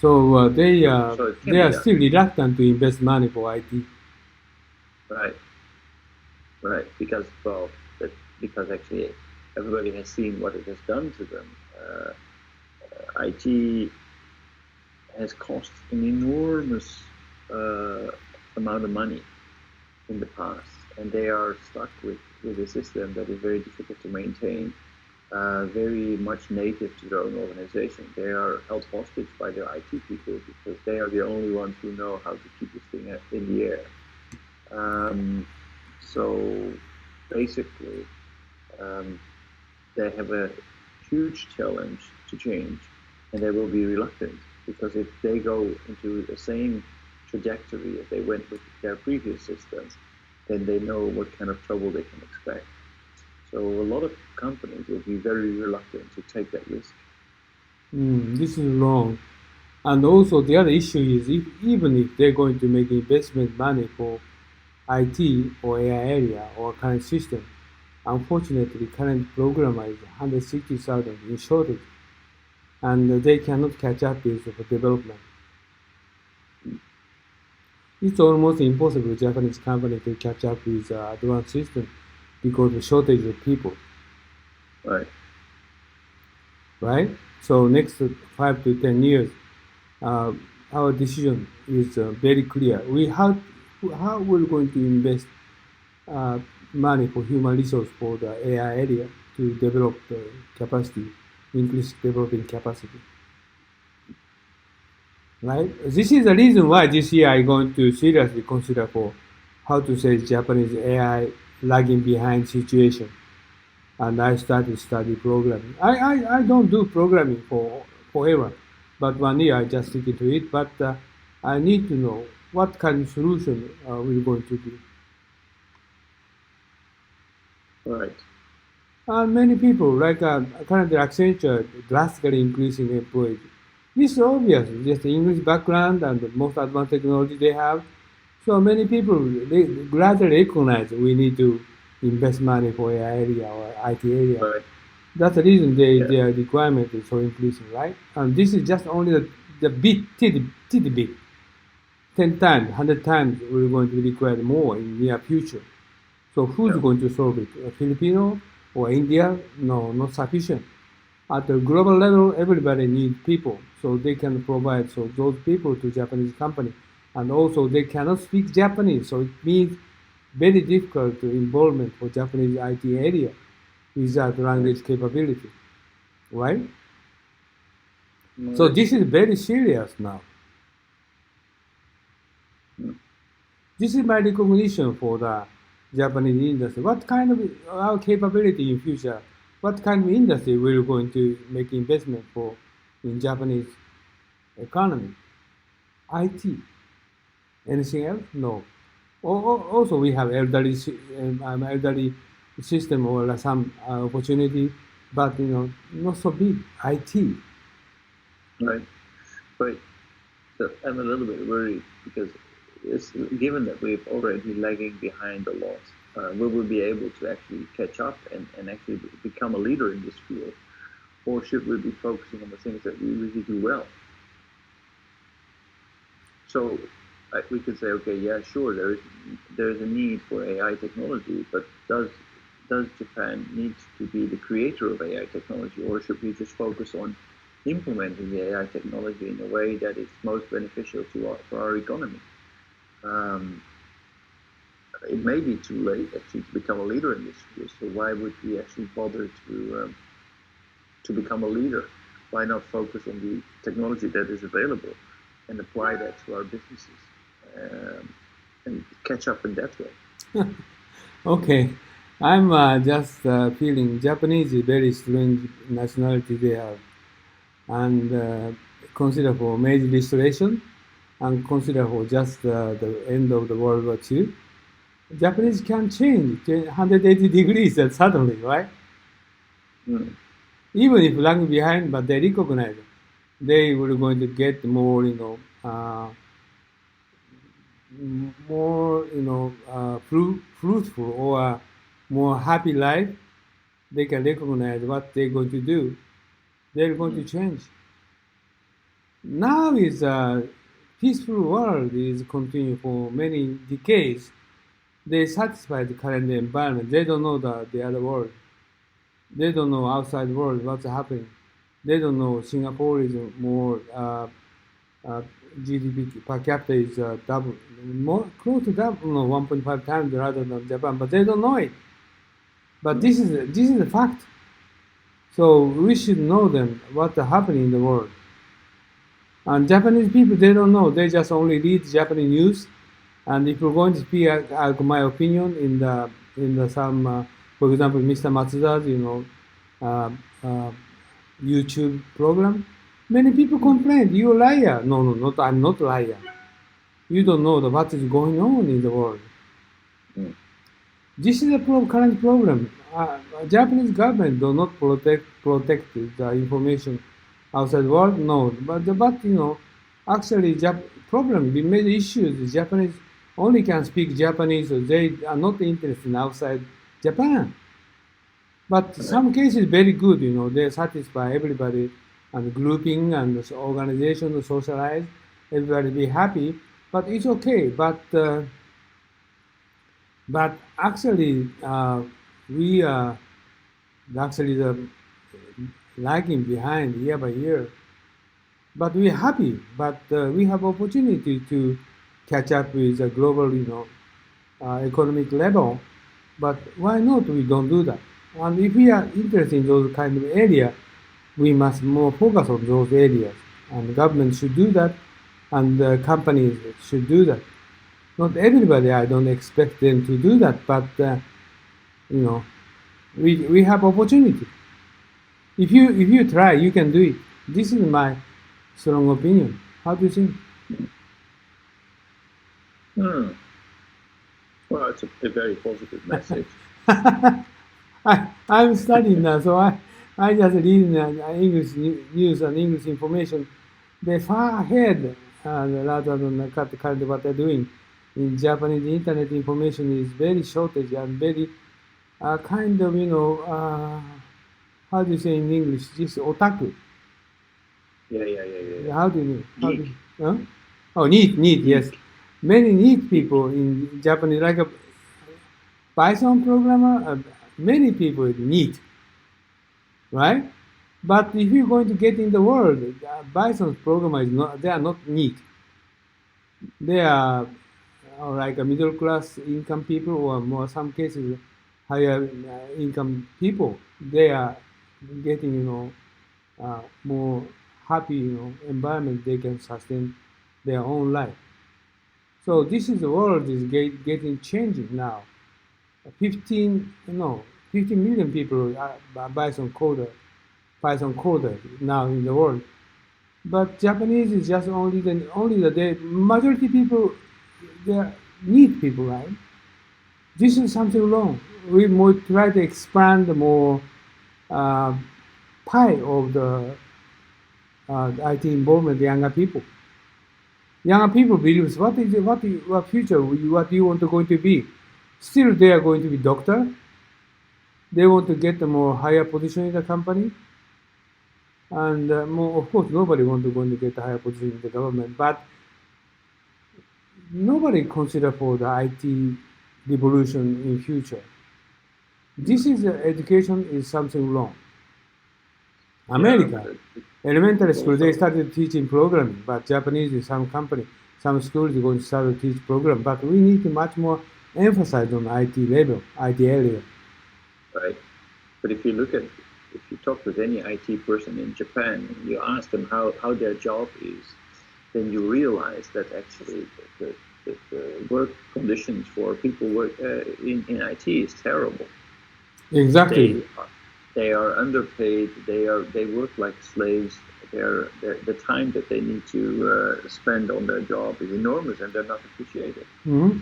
So So it can they be are done. still reluctant to invest money for IT. Right, right. Because well, because actually everybody has seen what it has done to them. IT has cost an enormous amount of money in the past, and they are stuck with a system that is very difficult to maintain, very much native to their own organization. They are held hostage by their IT people because they are the only ones who know how to keep this thing in the air. Um, so basically, um, they have a huge challenge to change, and they will be reluctant because if they go into the same trajectory as they went with their previous systems, then they know what kind of trouble they can expect. So a lot of companies will be very reluctant to take that risk. This is wrong. And also the other issue is even if they're going to make investment money for IT or AI area or current system, unfortunately current programmer is 160,000 in shortage and they cannot catch up with the development. It's almost impossible for Japanese company to catch up with advanced system because of shortage of people, Right. right? So next 5 to 10 years, uh, our decision is very clear. How we're going to invest uh, money for human resource for the AI area to develop the capacity, increase developing capacity, right? This is the reason why this year I'm going to seriously consider for how to say Japanese AI lagging behind situation. And I started study programming. I don't do programming for forever, but 1 year I just stick into it. But I need to know what kind of solution we're going to do. Right. Many people, like currently Accenture, drastically increasing employees. This is obvious, just the English background and the most advanced technology they have. So many people they gradually recognize we need to invest money for AI area or IT area. Right. That's the reason Yeah. their requirement is so increasing, right? And this is just only the bit, tidbit. 10 times, 100 times, we're going to require more in near future. So who's Yeah. going to solve it? A Filipino or India? No, not sufficient. At the global level, everybody needs people, so they can provide so those people to Japanese company, and also they cannot speak Japanese, so it means very difficult to involvement for Japanese IT area without Right. language capability, right? No, So that's this is true. very serious now. Mm. This is my recognition for the Japanese industry. What kind of our capability in future? What kind of industry we're going to make investment for in Japanese economy? IT. Anything else? No. Also, we have elderly system or some opportunity, but not so big. IT. Right. Right. So I'm a little bit worried because it's given that we've already lagging behind a lot, will we be able to actually catch up and actually become a leader in this field? Or should we be focusing on the things that we really do well? So we could say, okay, yeah, sure, there is a need for AI technology, but does Japan need to be the creator of AI technology, or should we just focus on implementing the AI technology in a way that is most beneficial for our economy? Um, it may be too late actually to become a leader in this field. So why would we actually bother to become a leader? Why not focus on the technology that is available and apply that to our businesses um, and catch up in that way? Okay, I'm just feeling Japanese is very strange nationality they have, and consider for major restoration, and consider for just the end of the World War II. Japanese can change to 180 degrees suddenly, right? Mm, Even if lagging behind, but they recognize it. They were going to get more, more, fruitful or more happy life. They can recognize what they're going to do. They're going to mm, change. Now is a peaceful world is continuing for many decades. They satisfy the current environment. They don't know the other world. They don't know outside world what's happening. They don't know Singapore is more uh, GDP per capita is double, more close to double, no, 1.5 times rather than Japan. But they don't know it. But this is a fact. So we should know them what's happening in the world. And Japanese people, they don't know. They just only read Japanese news. And if you're going to speak my opinion in the some, for example, Mr. Matsuda's, uh, uh, YouTube program, many people complain, "You're a liar." No, no, not I'm not a liar. You don't know what is going on in the world. Mm. This is the current problem. Japanese government do not protect the information outside world. No, but actually, problem the major issue is Japanese only can speak Japanese, so they are not interested in outside Japan. But some cases very good. They satisfy everybody and grouping and organization socialize. Everybody be happy, but it's okay. But actually, we are actually lagging behind year by year. But we're happy. But we have opportunity to catch up with the global, economic level. But why not? We don't do that. And if we are interested in those kind of area, we must more focus on those areas. And government should do that, and companies should do that. Not everybody, I don't expect them to do that, but we have opportunity. If you try, you can do it. This is my strong opinion. How do you think? Well, it's a very positive message. I'm studying now, so I just read English news and English information. They're far ahead rather than currently what they're doing. In Japanese, internet information is very shortage and very kind of, how do you say in English? Just otaku. Yeah. How do you how do Geek. huh? Oh, neat, yes. Many neat people in Japanese, like a Python programmer, many people is neat, right? But if you're going to get in the world, Python programmer is not, they are not neat. They are like a middle class income people, or more some cases higher income people. They are getting more happy environment. They can sustain their own life. So this is the world is getting changing now. 15 million people are Python coder now in the world. But Japanese is just only the majority people, they are neat people, right? This is something wrong. We more try to expand the more uh, pie of the IT involvement, younger people. Younger people believes what future what you want to going to be. Still, they are going to be doctor. They want to get a more higher position in the company, and more of course nobody want to going to get a higher position in the government. But nobody consider for the IT revolution in future. This is education is something wrong. America, elementary school, they started teaching programming, but Japanese is some company, some schools are going to start to teach program. But we need to much more emphasize on IT level, IT area. Right. But if you talk with any IT person in Japan, and you ask them how their job is, then you realize that actually the work conditions for people work in IT is terrible. Exactly. They are underpaid. They work like slaves. The time that they need to spend on their job is enormous, and they're not appreciated. Mm-hmm.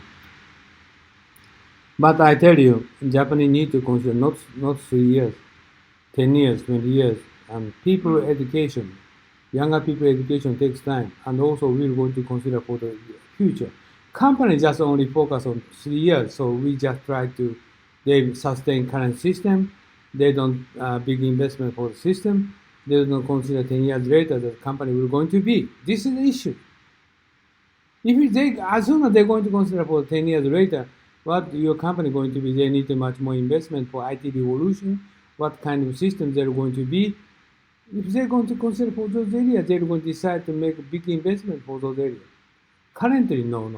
But I tell you, Japanese need to consider not 3 years, 10 years, 20 years, and people education, younger people education takes time, and also we're going to consider for the future. Company just only focus on 3 years, so we just try to they sustain current system. They don't big investment for the system. They don't consider 10 years later that the company will going to be. This is the issue. If they, as soon as they're going to consider for 10 years later what your company going to be, they need much more investment for IT revolution, what kind of systems they're going to be. If they're going to consider for those areas, they're going to decide to make a big investment for those areas. Currently, no.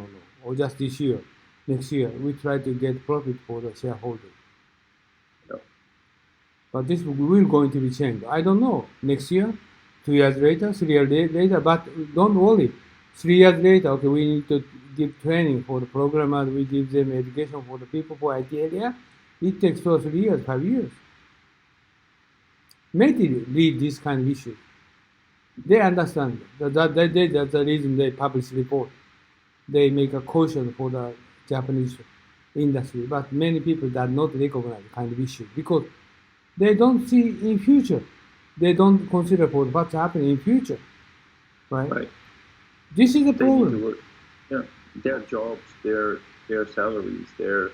Or just this year, next year, we try to get profit for the shareholder. No. But this will going to be changed. I don't know. Next year, 2 years later, 3 years later, but don't worry. 3 years later, okay, we need to give training for the programmers, we give them education for the people for IT area. It takes 2 or 3 years, 5 years. Maybe read this kind of issue. They understand. That's the reason they publish report. They make a caution for the Japanese industry, but many people do not recognize the kind of issue because they don't see in future. They don't consider for what's happening in future, right? Right. This is the They need to problem. work. Yeah, their jobs, their salaries, their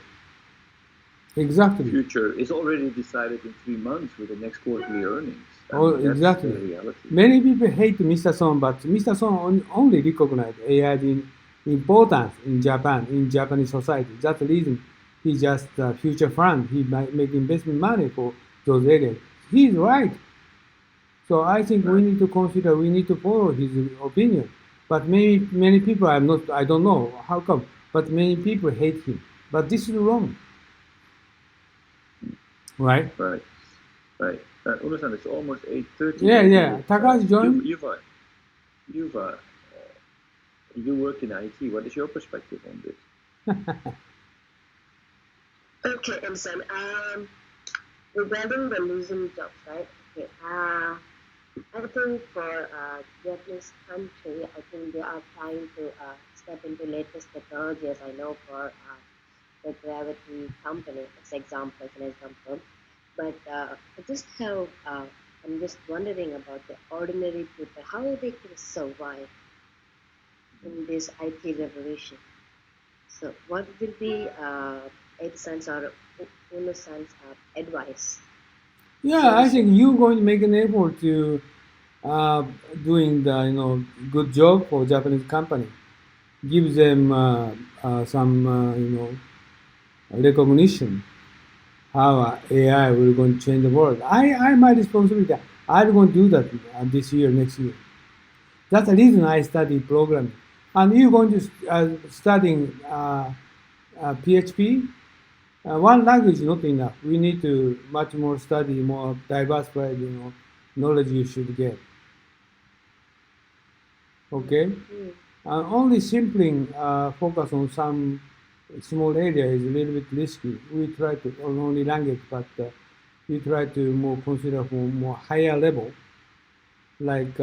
Exactly. future is already decided in 3 months with the next quarterly earnings. Oh, That's exactly. the reality. Many people hate Mr. Son, but Mr. Son only recognize AI's importance in Japan, in Japanese society. That's the reason he just future fund. He might make investment money for those areas. He's right. So I think we need to consider, we need to follow his opinion. But many people, I don't know how come, but many people hate him. But this is wrong. Right? Right. Uno-san, it's almost 8:30. Yeah. Takahashi joined. You work in IT. What is your perspective on this? Okay, Sam. Regarding the losing jobs, right? Okay. I think for Japanese country, I think they are trying to step into latest technology, as I know for the gravity company, as an example. But I just have, I'm just wondering about the ordinary people, how they can survive in this IT revolution. So, what will be Ed-san's or Uno-san's advice? Yeah, I think you're going to make an effort to doing the good job for Japanese company. Give them some recognition how AI will going to change the world. I my responsibility. I'm going to do that this year, next year. That's the reason I study programming. And you're going to studying PHP. One language is not enough. We need to much more study, more diversified, knowledge you should get. Okay, and only simply focus on some small area is a little bit risky. We try to on only language, but we try to more consider for more higher level, like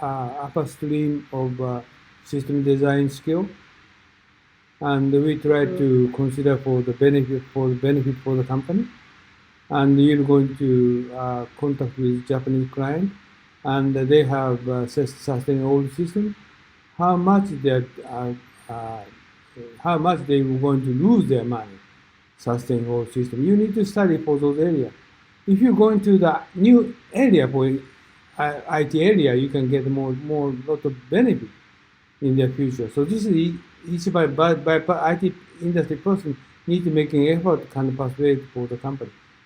upper stream of system design skill. And we try to consider for the benefit for the company, and you're going to contact with Japanese client, and they have sustained old system. How much they were going to lose their money sustaining old system? You need to study for those areas. If you go into the new area for IT area, you can get more lot of benefit in the future. So this is each by IT industry person need to make an effort to kind of persuade for the company.